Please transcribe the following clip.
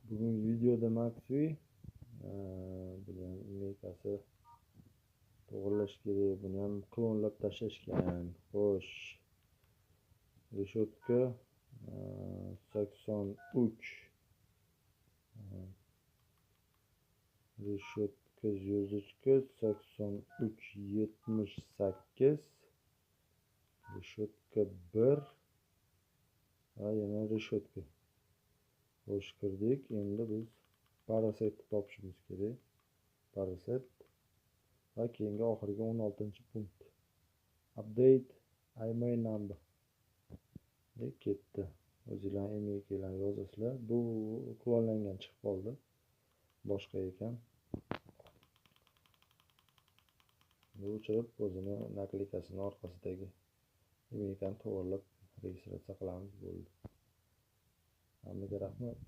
Bugungi videoda Maxwell bular imekasi to'g'irlash kerak. Buni ham klonlab tashlashgan. Xo'sh, reshetka 83, reshetka звездочка 8378, reshetka 1 va yana reshetka. Xo'sh, kirdik. Endi biz parasetni topishimiz kerak. Paraset va keyingi oxirgi 16-punkt. Update IMEI number. Ketdi. O'zinglar emaillar yozasizlar. Bu klonlangan chiqib qoldi. Boshqa ekan. Bu o'chirib o'zini naklikasini orqasidagi emailni to'g'irlab registratsiya qilamiz bo'ldi. Hammaga rahmat.